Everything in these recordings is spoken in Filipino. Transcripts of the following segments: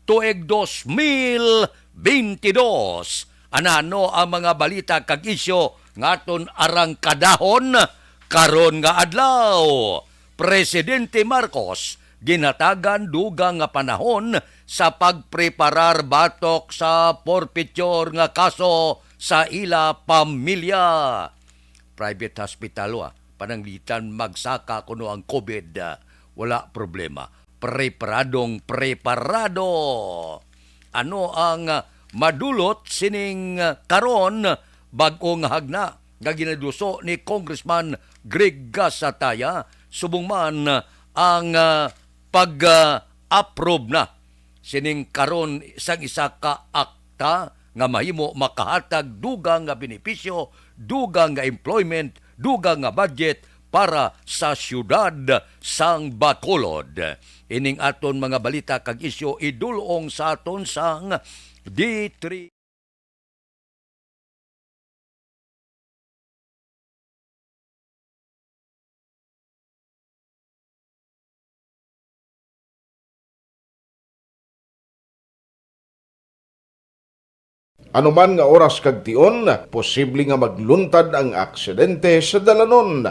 tuig 2022. Anano ang mga balita kag isyo ngaton arang kadahon karon nga adlaw. Presidente Marcos ginatagan dugang nga panahon sa pagpreparar batok sa forfeiture nga kaso sa ila pamilya. Private hospital pananglitan magsaka kuno ang COVID, wala problema. Preparado. Ano ang madulot sining karon bag-ong hagna nga ginaduso ni Congressman Greg Gasataya subong man ang pag-approve na sining karon isang isa ka akta nga mahimo makahatag dugang nga benepisyo, dugang nga employment, dugang nga budget para sa syudad sang Bacolod. Ining aton mga balita kag isyo idulong sa aton sang D3. Anuman nga oras kag tion, posible nga magluntad ang aksidente sa dalanon.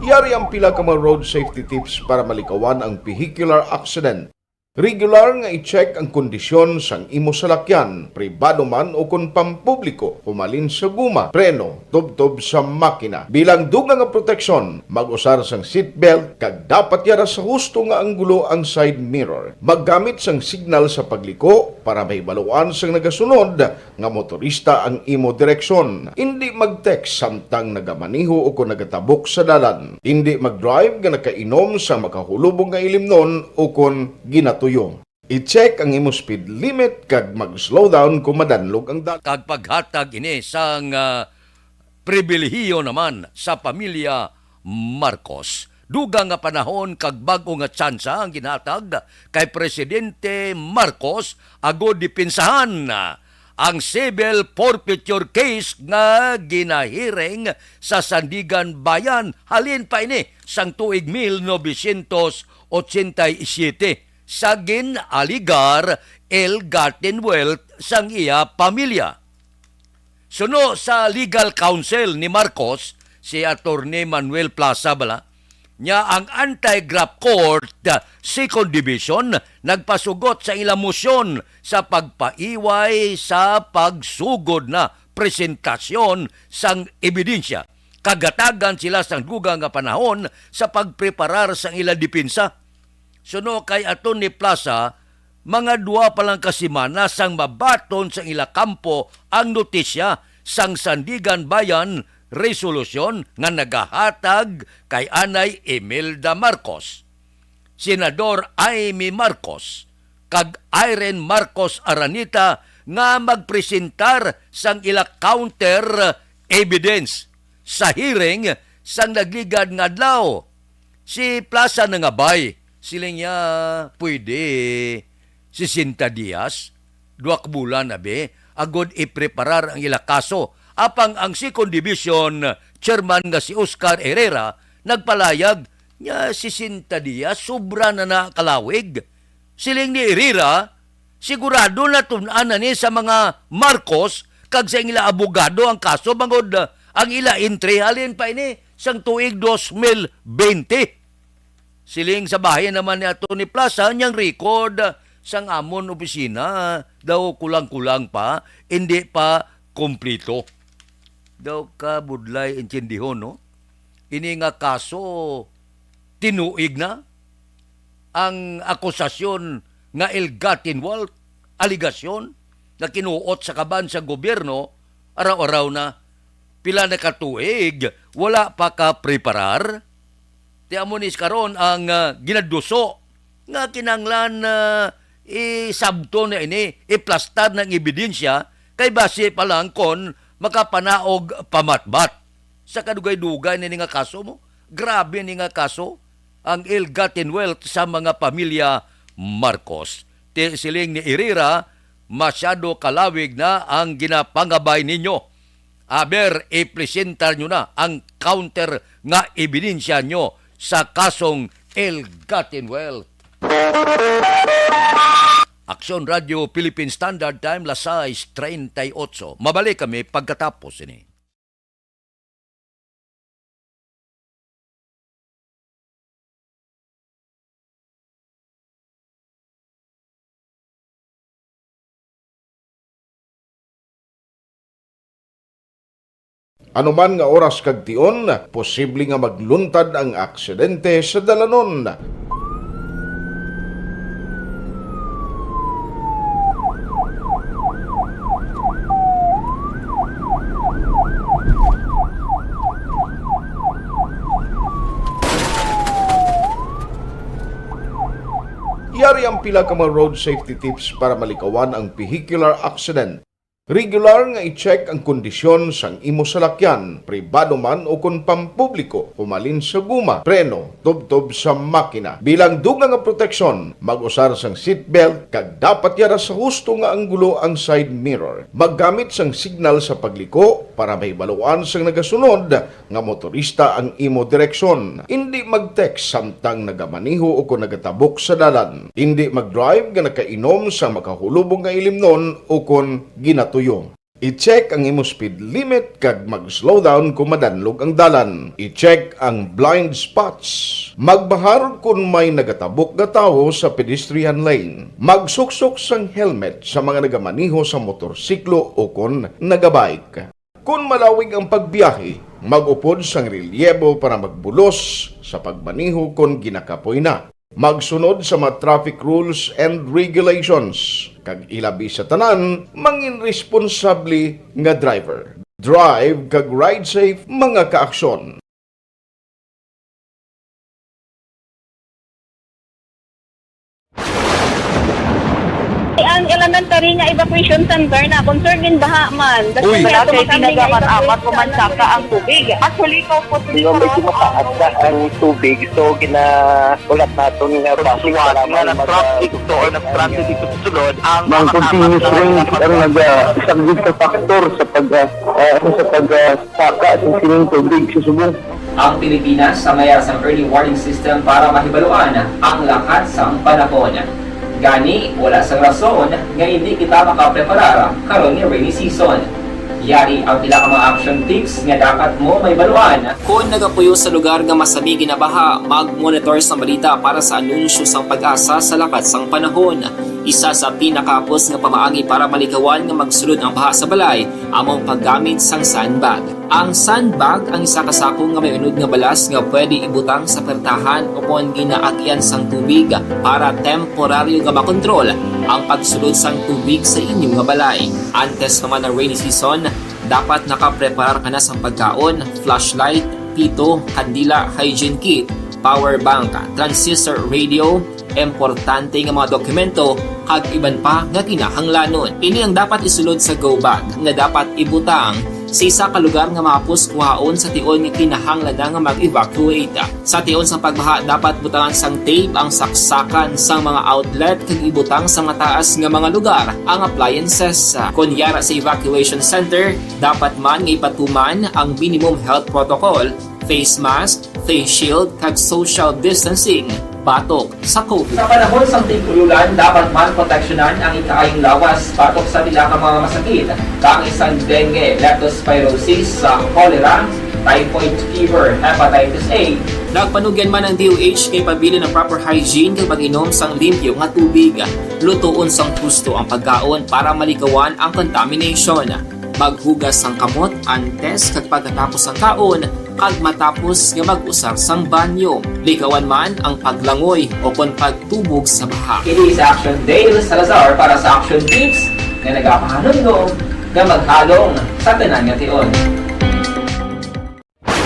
Yari ang pila ka mga road safety tips para malikawan ang vehicular accident. Regular nga i-check ang kondisyon sang imo salakyan, pribado man o kung pampubliko, humalin sa guma, preno, tubtob sa makina. Bilang dugang nga proteksyon, mag-usar sang seatbelt, kag dapat yara sa husto nga anggulo ang side mirror. Maggamit sang signal sa pagliko para mahibaluan sang nagasunod nga motorista ang imo direksyon. Hindi mag-text samtang nagamaniho o kung nagatabok sa dalan. Hindi mag-drive nga nakainom sa makahulubong nga ilimnon o kung ginatuyong. I-check ang imo speed limit kag mag-slow down kung madanlog ang dalan. Kag paghatag ini sang pribilehiyo naman sa pamilya Marcos. Dugang nga panahon kag bag-o nga tsansa ang ginhatag kay Presidente Marcos agod dipinsahan ang civil forfeiture case nga ginahiring sa Sandigan Bayan halin pa ini sang tuig 1987 sa ginaligar ill-gotten wealth sang iya pamilya. Suno sa legal counsel ni Marcos, si Attorney Manuel Plaza niya ang Anti-Graft Court Second Division nagpasugot sa ilang motion sa pagpaiway sa pagsugod na presentasyon sang ebidensya. Kagatagan sila sang dugang nga panahon sa pagpreparar sang ilang dipinsa. Suno kay Attorney Plaza, mga duwa pa lang kasimana sang mabaton sa ila kampo ang notisya sang Sandigan Bayan resolusyon nga nagahatag kay Anay Imelda Marcos, Senador Amy Marcos, kag Irene Marcos Aranita nga magpresentar sang ila counter evidence sa hearing sang nagligad nga adlaw. Si Plaza nangabay, siling niya pwede si Sinta Diaz, 2 bulan na agod ipreparar ang ila kaso. Apang ang Second Division chairman nga si Oscar Herrera nagpalayag niya si Sinta Diaz sobra na kalawig. Siling ni Herrera, sigurado na tunan ni sa mga Marcos kag sa ila abogado ang kaso bangod ang ila entry halin pa ini sang tuig 2020. Siling sa bahay naman ni Atty. Plaza, niyang record sang amon opisina, daw kulang-kulang pa, hindi pa kumplito. Daw ka budlay intindihon, no? Ini nga kaso, tinuig na ang akusasyon nga ill-gotten wealth, aligasyon na kinuot sa kaban sa gobyerno, araw-araw na, pila na katuig, wala pa ka preparar. Ti amonis karon ang ginaduso nga kinanglan isabto na ini iplastar ng ebidensya kay base pa lang kon makapanaog pamatbat sa kadugay-dugay ni nga kaso mo. Grabe ni nga kaso ang ill-gotten wealth sa mga pamilya Marcos. Siling ni Herrera, masyado kalawig na ang ginapangabay ninyo. Aber, ipresentar nyo na ang counter nga ebidensya nyo sa kasong ill-gotten wealth. Aksyon Radio Philippine Standard Time, las 6:38. Mabalik kami pagkatapos ini. Anuman nga oras kag tion, posible nga magluntad ang aksidente sa dalanon. Yari ang pila ka mga road safety tips para malikawan ang vehicular accident. Regular nga i-check ang kondisyon sang imo salakyan, pribado man o kung pampubliko, humalin sa guma, preno, tubtob sa makina. Bilang dugang nga proteksyon, mag-usar sang seatbelt, kag dapat yara sa husto nga anggulo ang side mirror. Maggamit sang signal sa pagliko para may baluan sang nagasunod nga motorista ang imo direksyon. Hindi mag-text samtang nagamaniho o kung nagatabok sa dalan. Hindi mag-drive nga nakainom sa makahulubong nga ilimnon o kung ginato tuyo. I-check ang imo speed limit kag mag-slow down kung madanlog ang dalan. I-check ang blind spots. Magbahar kung may nagatabok nga tawo sa pedestrian lane. Magsuksok sang helmet sa mga nagamaniho sa motorsiklo o kung nagabike. Kung malawig ang pagbiyahe, mag-upod sang relyebo para magbulos sa pagmaniho kung ginakapoy na. Magsunod sa mga traffic rules and regulations. Kag ilabi sa tanan, mangin responsable nga driver. Drive kag ride safe mga kaaksyon. Ang elementary nga evacuation center na concern din baha man. Uy, wala kay pinagamat-amat pumansaka ang tubig. Actually, ko po Yung medyo mataas na ang tubig, so ginaulat natin nga Pasiwag nga ng traffic to or ng-transit dito sa sulod ang Mang continuous range ang nag-subject sa factor sa pagsaka at sining tubig sa subong. Ang Pilipinas sa mayroon sa early warning system para mahibaluan ang lakas ng panahon. Gani, wala sang rason nga hindi kita makapreparar karon ni rainy season. Yari ang pila ka mga action tips nga dapat mo may baluan. Kung nagapuyo sa lugar nga masabi ginabaha, mag-monitor sa balita para sa anunsyo sang pag-asa sa lakas sang panahon. Isa sa pinakapos nga pamaagi para malikawan nga magsulod ang baha sa balay, among paggamit sang sandbag. Ang sandbag ang isa kasako nga may unod nga balas nga pwede ibutang sa pertahan upon ginaagyan sang tubig para temporaryo nga makontrol ang pagsulod sang tubig sa inyong nga balay. Antes naman ng rainy season, dapat nakapreparar ka na sang pagkaon, flashlight, pito, kandila, hygiene kit, power bank, transistor radio, importante nga mga dokumento kag iban pa nga kinahanglanon. Ini ang dapat isulod sa go bag nga dapat ibutang sa isa ka lugar nga mapus kuhaon sa tion nga kinahanglan nga mag-evacuate. Sa tion sa pagbaha dapat butangan sang tape ang saksakan sang mga outlet kag ibutang sa mataas nga mga lugar ang appliances. Kunyara sa evacuation center, dapat man nga ipatuman ang minimum health protocol, face mask, face shield kag social distancing. Batok sa COVID. Sa panahon sa tigululan, dapat man proteksyonan ang ikaayong lawas batok sa pila ka mga masakit. Kang isang dengue, leptospirosis, cholera, typhoid fever, hepatitis A. Nagpanugyan man ang DOH kay pabili ng proper hygiene kay pag-inom sang limpyo nga tubig. Lutuon sang gusto ang pagkaon para malikawan ang contamination. Maghugas sang kamot antes kag pagkatapos ang kaon kag matapos nga mag-usar sang banyo. Likawan man ang paglangoy o kon pagtubog sa baha. It is Action Dale Salazar para sa Action Tips nga nagapahanungnog nga maghalong sa tanan nga tion.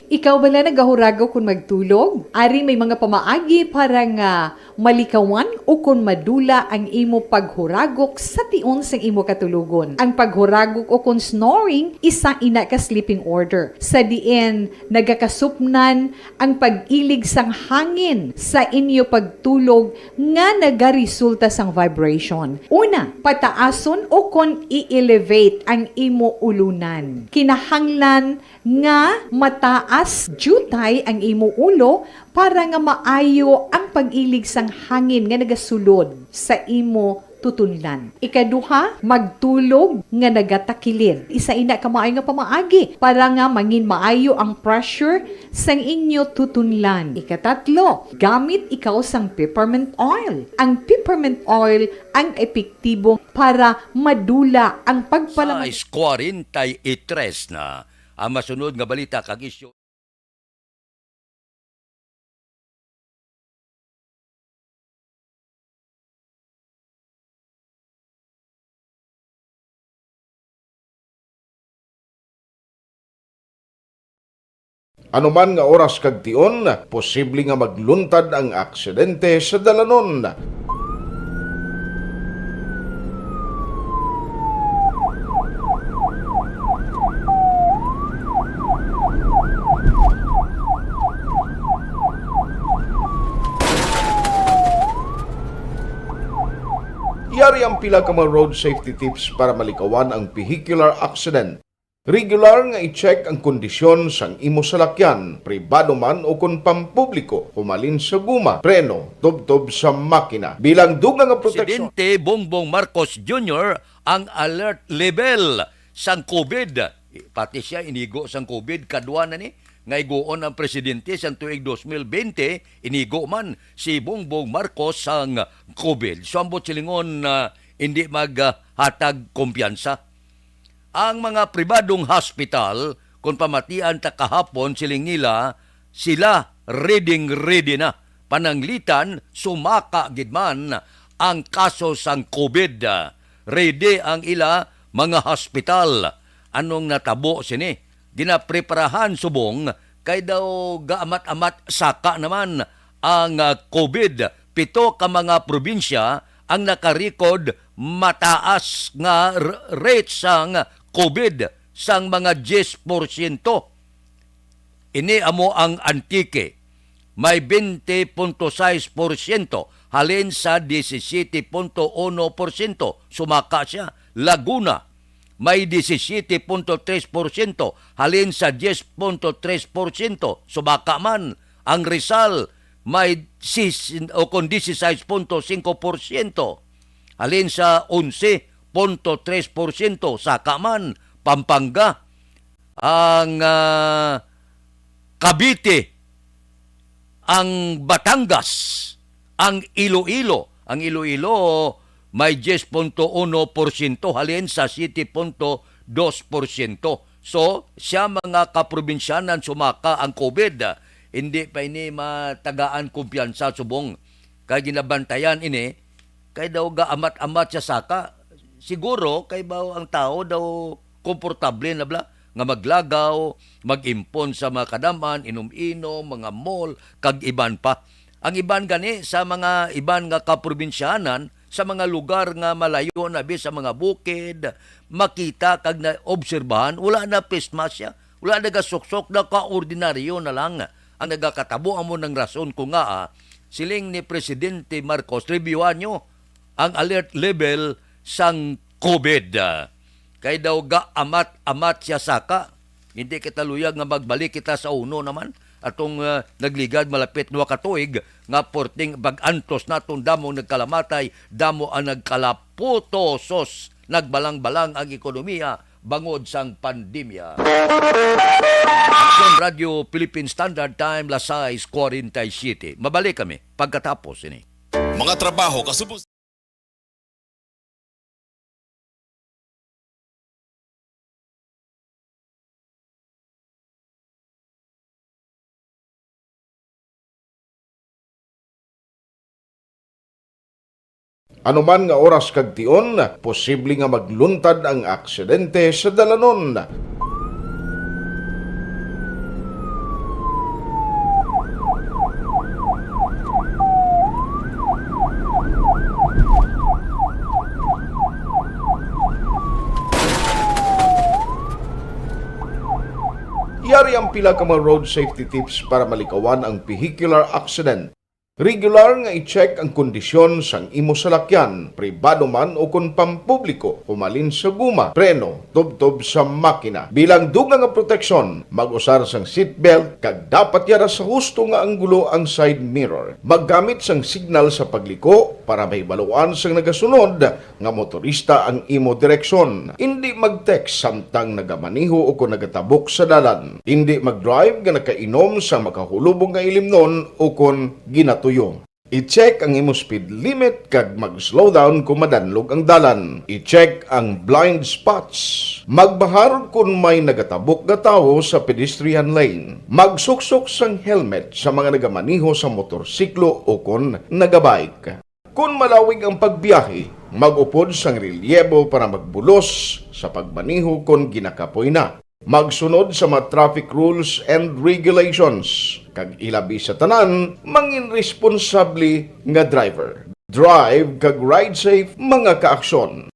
Ikaw bala nagahuragaw kung magtulog? Ari may mga pamaagi para nga malikawan o kung madula ang imo paghuragok sa tion sang imo katulugon. Ang paghuragok o kung snoring isa ina ka sleeping order. Sa diin nagakasupnan ang pag-ilig sang hangin sa inyo pagtulog nga nagaresulta sang vibration. Una, pataason o kung i-elevate ang imo ulunan. Kinahanglan nga mataas jutay ang imo ulo para nga maayo ang pag-ilig sang hangin nga nagasulod sa imo tutunlan. Ikaduha, magtulog nga nagatakilid. Isa ina ka maayo nga pamaagi para nga mangin maayo ang pressure sang inyo tutunlan. Ikatatlo, gamit ikaw sang peppermint oil. Ang peppermint oil ang epektibo para madula ang Sa pagpalaman. 43 na ang masunod nga balita kag isyu. Anuman nga oras kag tion, posible nga magluntad ang aksidente sa dalanon. Yari ang pila ka mga road safety tips para malikawan ang vehicular accident. Regular nga i-check ang kondisyon sang imo salakyan, pribado man o kung pampubliko, humalin sa guma, preno, tubtob sa makina. Bilang dugang nga proteksyon. Presidente Bongbong Marcos Jr. ang alert level sang COVID. Pati siya inigo sang COVID kadwa na ni. Nga iguon ang presidente sang tuig 2020, inigo man si Bongbong Marcos sang COVID. So ambot silingon hindi maghatag kumpiyansa. Ang mga pribadong hospital, kung pamatian ta kahapon siling nila, sila ready na. Pananglitan, sumaka gidman ang kaso sang COVID. Ready ang ila mga hospital. Anong natabo sini? Ginapreparahan subong, kay daw gaamat-amat saka naman ang COVID. 7 ka mga probinsya ang nakarecord mataas nga rate sang COVID sang mga 10%. Ini amo ang Antique. May 20.6% halin sa 17.1%. Sumaka siya. Laguna may 17.3% halin sa 10.3%. Sumaka man. Ang Rizal may 16.5% halin sa 11.3%. Saka man. Pampanga. Ang Cavite, ang Batangas, ang Iloilo. Ang Iloilo may 10.1% halin sa 7.2%. So, siya mga kaprobinsyanan sumaka ang COVID. Hindi pa ini matagaan kumpiyansa subong. Kaya ginabantayan ini, kay daw gaamat-amat siya saka. Siguro, kay ba ang tao daw komportable na bla nga maglagaw, mag-impon sa mga kadaman, inom-inom, mga mall, kag iban pa. Ang iban gani sa mga iban nga kaprobinsyanan, sa mga lugar nga malayo na sa mga bukid, makita kag na obserbahan, wala na pismasya, wala na gasuksok, na kaordinaryo na lang. Ang nagakatabo mo ng rason ko nga, siling ni Presidente Marcos, reviewhan nyo ang alert level sang COVID. Kay daw amat siya saka. Hindi kita luyag nga magbalik kita sa uno naman. Atong nagligad malapit nga katuig nga porting bagantos natong damo nagkalamatay, damo ang nagkalaputo sos nagbalang-balang ang ekonomiya bangod sang pandemya. Action Radio Philippine Standard Time, Lasai, 47. Mabalik kami pagkatapos ini. Mga trabaho kasubos. Anuman nga oras kag tion, posible nga magluntad ang aksidente sa dalanon. Yari ang pila ka mga road safety tips para malikawan ang vehicular accident. Regular nga i-check ang kondisyon sang imo salakyan, pribado man o kung pampubliko, humalin sa guma, preno, tubtob sa makina. Bilang dugang nga proteksyon, mag-usar sang seatbelt, kag dapat yara sa husto nga anggulo ang side mirror. Maggamit sang signal sa pagliko para mahibaluan sang nagasunod nga motorista ang imo direksyon. Hindi mag-text samtang nagamaniho o kung nagatabok sa dalan. Hindi mag-drive nga nakainom sa makahulubong nga ilimnon o kung ginatuyo. I-check ang imo speed limit kag mag-slow down kung madanlog ang dalan. I-check ang blind spots. Magbahar kung may nagatabok na tao sa pedestrian lane. Magsuksok sang helmet sa mga nagamaniho sa motorsiklo o kung nagabike. Kung malawig ang pagbiyahe, mag-upod sang relyebo para magbulos sa pagmaniho kung ginakapoy na. Magsunod sa mga traffic rules and regulations. Kag ilabi sa tanan, mangin responsable nga driver. Drive kag ride safe mga kaaksyon.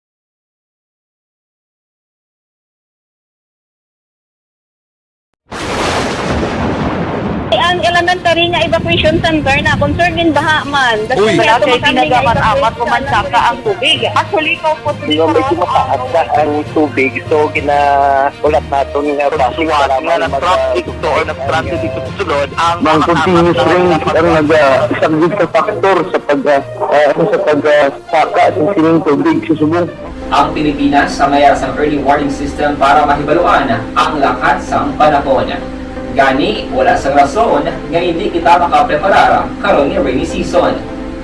Ang elementary nga evacuation center na concerned din baha man. Uy. Kaya Kaya pinagaman-amat evacuation kumansaka ang tubig. Actually, ikaw po Hindi medyo mataas na ang tubig. So, ulat natin nga Pagsuwag nga ng traffic to or ng traffic dito sa sunod, ang Mang continuous rain ang nag-isang sa factor sa pagsaka ng sining tubig sa subong. Ang Pilipinas sa mayroon sa early warning system para mahibaluan ang lakat sang panahon. Gani, wala sang rason nga hindi kita makapreparar karon ni rainy season.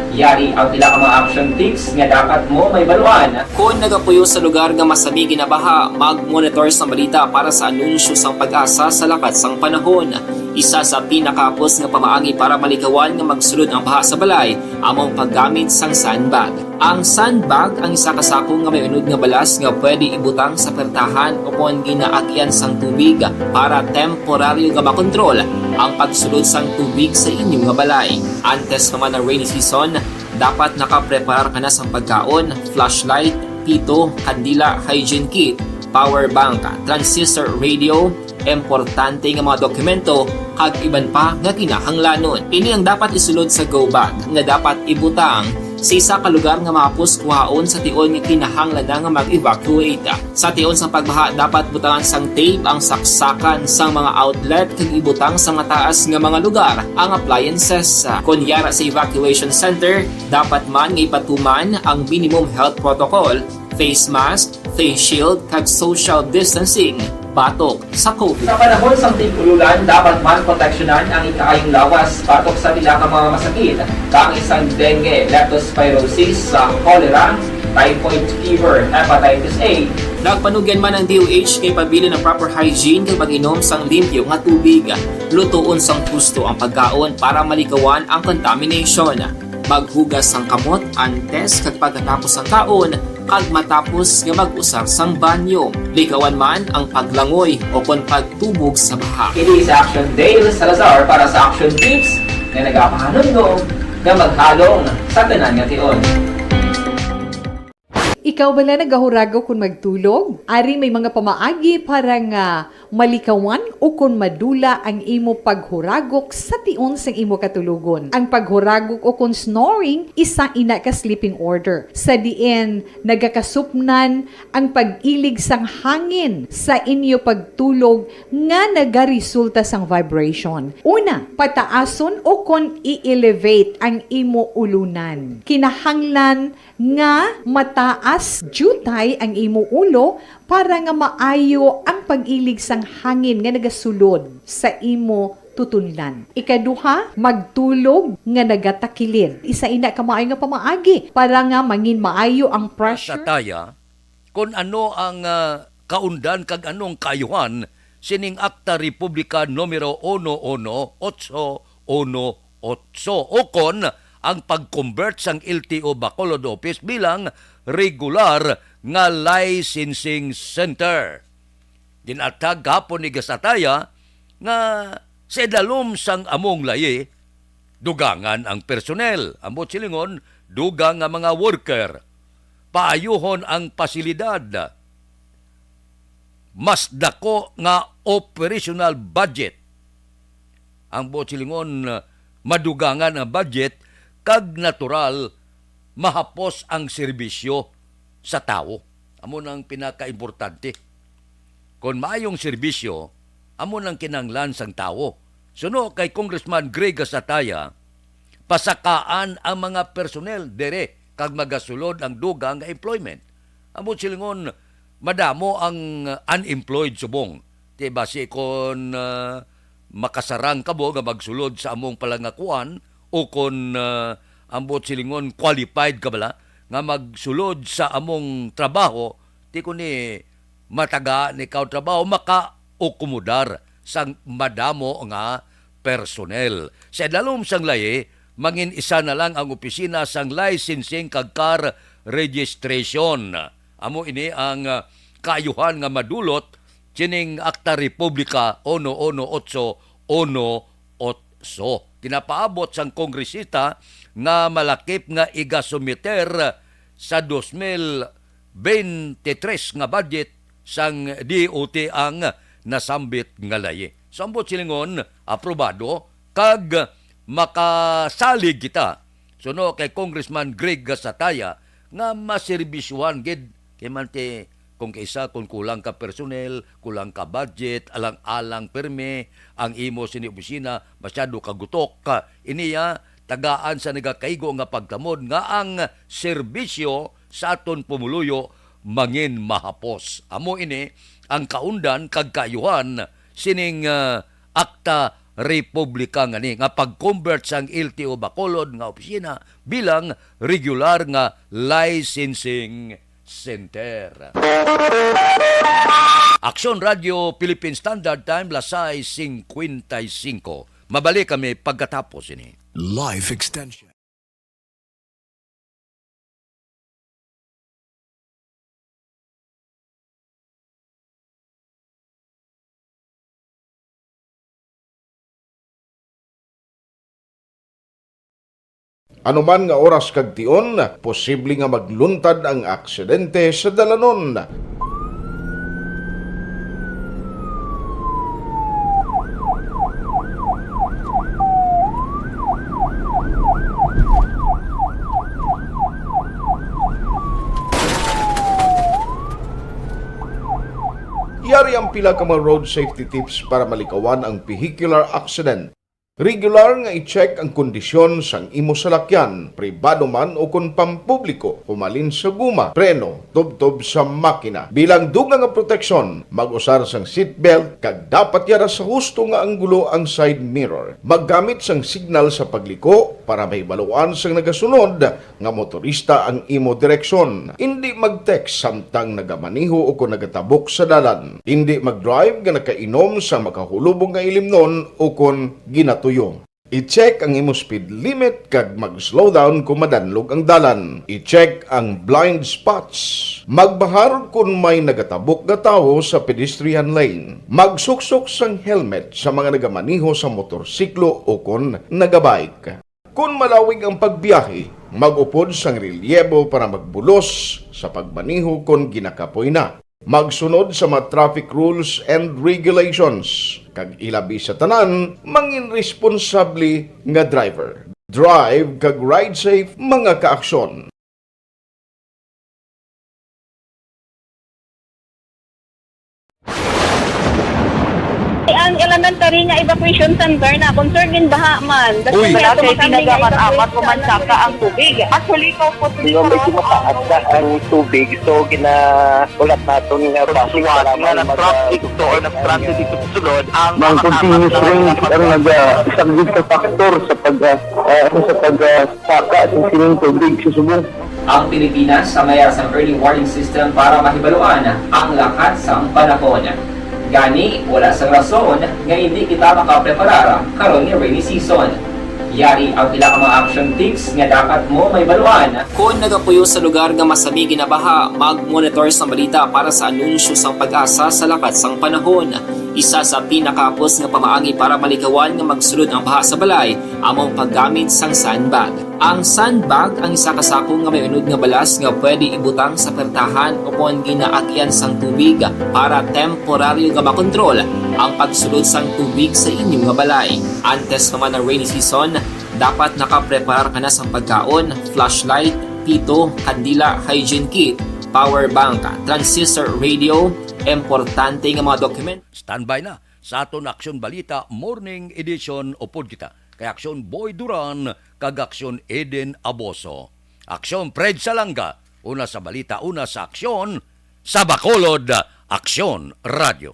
Yari ang pila ka mga action tips nga dapat mo may baluan. Kung nagapuyo sa lugar nga masabi ginabaha, mag-monitor sa balita para sa anunsyo sang pag-asa sa lakat sang panahon. Isa sa pinakapos nga pamaagi para malikawan nga magsulod ang baha sa balay, among paggamit sang sandbag. Ang sandbag ang isa ka sako nga may unod nga balas nga pwede ibutang sa pertahan o kung ginaagyan sang tubig para temporaryo nga makontrol ang pagsulod sang tubig sa inyong nga balay. Antes naman ng rainy season, dapat nakapreparar ka na sa pagkaon, flashlight, pito, kandila, hygiene kit, power bank, transistor radio, importante nga mga dokumento, kag iban pa nga kinahanglanon. Ini ang dapat isulod sa go bag nga dapat ibutang sa isa ka lugar nga mapos kuhaon sa tion nga kinahanglan na nga mag-evacuate. Sa tion sa pagbaha, dapat butangan sang tape ang saksakan sang mga outlet kag ibutang sa mataas nga mga lugar ang appliances. Kunyara sa evacuation center, dapat man nga ipatuman ang minimum health protocol, face mask, face shield kag social distancing batok sa COVID. Sa panahon sa tig-ululan, dapat man proteksyonan ang ikaayong lawas batok sa pila ka mga masakit, kang isang dengue, leptospirosis, cholera, typhoid fever, hepatitis A. Nagpanugyan man ang DOH kay pabili ng proper hygiene kay pag-inom sang limpyo nga tubig. Lutuon sang gusto ang pagkaon para malikawan ang contamination. Maghugas sang kamot antes kag pagkatapos ang kaon kag matapos nga mag-usar sang banyo. Likawan man ang paglangoy o kon pagtubog sa baha. Kini sa Action Dale Salazar para sa Action Tips na nagapahanundong nga maghalong sa tanan nga tion. Ikaw bala nagahurago kung magtulog? Ari may mga pamaagi para nga malikawan o kung madula ang imo paghuragok sa tion sang imo katulugon. Ang paghuragok o kung snoring, isa ina ka sleeping order. Sa diin, nagakasupnan ang pag-ilig sang hangin sa inyo pagtulog nga nagaresulta sang vibration. Una, pataason o kung i-elevate ang imo ulunan. Kinahanglan nga mataas jutay ang imo ulo para nga maayo ang pag-ilig sang hangin nga nagasulod sa imo tutunlan. Ikaduha, magtulog nga nagatakilid. Isa ina ka maayo nga pamaagi para nga mangin maayo ang Sa pressure. taya, kung ano ang kaundan kag anong kayuhan sining Akta Republika numero 11818 o kon ang pag-convert sang LTO Bacolod Office bilang regular nga licensing center. Dinatag hapon ni Gasataya nga sa idalom sang among layi, dugangan ang personel. Ambot silingon, dugang nga mga worker. Paayuhon ang pasilidad. Mas dako nga operational budget. Ang silingon madugangan ang budget kag natural mahapos ang serbisyo sa tao. Amo nang pinakaimportante. Kung maayong serbisyo, amo nang kinanglan sang tao. Suno kay Congressman Greg Gasataya, pasakaan ang mga personnel dere kag magasulod ang dugang nga employment. Amo silingon madamo ang unemployed subong. Di base kon makasarang kabo nga magsulod sa among palangakuan o kon ambot silingon qualified ka bala nga magsulod sa among trabaho, di ko ni mataga ni kao trabaho maka-ukumudar sang madamo nga personnel. Sa dalom sang laye, mangin isa na lang ang opisina sang licensing kag car registration. Amo ini ang kaayuhan nga madulot kining Akta Republika 1181. Kinapaabot sang kongresista nga malakip nga igasumiter sa 2023 nga budget sang DOT ang nasambit nga laye. Sambot silingon aprobado kag makasalig kita. Suno kay Congressman Greg Gasataya nga maserbisyuhan gid kay mante kung kaisa kung kulang ka personnel, kulang ka budget, alang-alang perme, ang imo sini opisina masyado kagutok ka. Iniya tagaan sa nagakaigo nga pagtamod nga ang serbisyo sa aton pumuluyo mangin mahapos. Amo ini ang kaundan kag kaayuhan sining Akta Republika ngani nga pag-convert sang LTO Bacolod nga opisina bilang regular nga licensing center. Aksyon Radio Philippine Standard Time, Lasay 55. Mabalik kami pagkatapos ini. Life extension. Anuman nga oras kag tion, posible nga magluntad ang aksidente sa dalanon. Yari ang pila ka mga road safety tips para malikawan ang vehicular accident. Regular nga i-check ang kondisyon sang imo salakyan, pribado man o kung pampubliko, humalin sa guma, preno, tubtob sa makina. Bilang dugang nga proteksyon, mag-usar sang seatbelt, kag dapat yara sa husto nga anggulo ang side mirror. Maggamit sang signal sa pagliko para mahibaluan sang nagasunod nga motorista ang imo direksyon. Hindi mag-text samtang nagamaniho o kung nagatabok sa dalan. Hindi mag-drive nga nakainom sa makahulubong nga ilimnon o kung ginatuyo. I-check ang imo speed limit kag mag-slow down kung madanlog ang dalan. I-check ang blind spots. Magbahar kung may nagatabok na tao sa pedestrian lane. Magsuksok sang helmet sa mga nagamaniho sa motorsiklo o kung nagabike. Kung malawig ang pagbiyahe, mag-upod sang relyebo para magbulos sa pagmaniho kung ginakapoy na. Magsunod sa mga traffic rules and regulations. Kag ilabi sa tanan, mangin responsable nga driver. Drive kag ride safe mga kaaksyon. Ang elementary nga evacuation center na concern din baha man. Uy. Kaya Kaya pinagaman-amat evacuation kumansaka ang tubig. Actually, ikaw po So, medyo mataas na ang tubig. So, ulat natin nga pagsuwag nga ng traffic to or nag-transit dito sa sulod ang Mang continuous rain ang nag-isang sa factor sa pagsaka ng sining tubig sa subong. Ang Pilipinas sa mayroon sa early warning system para mahibaluan ang lakat sang panahon. Gani, wala sang rason nga hindi kita makapreparara karon ni rainy season. Yari ang ilang mga action tips nga dapat mo may baluan. Kung nagapuyo sa lugar nga masabi ginabaha, mag-monitor sa balita para sa anunsyo sang pag-asa sa lakat sang panahon. Isa sa pinakapos nga pamaagi para malikawan nga magsulod ang baha sa balay among paggamit sang sandbag. Ang sandbag ang isa ka sako nga may unod nga balas nga pwede ibutang sa pertahan upon ginaagyan sang tubig para temporaryo nga makontrol ang pagsulod sang tubig sa inyong nga balay. Antes naman ng rainy season, dapat nakapreparar ka na sa pagkaon, flashlight, pito, kandila, hygiene kit, power bank, transistor radio, importante nga mga dokument. Standby na sa aton Aksyon Balita Morning Edition upod kita kay Aksyon Boy Duran kag Aksyon Eden Aboso. Aksyon Fred Salanga, una sa balita, una sa aksyon, sa Bacolod, Aksyon Radio.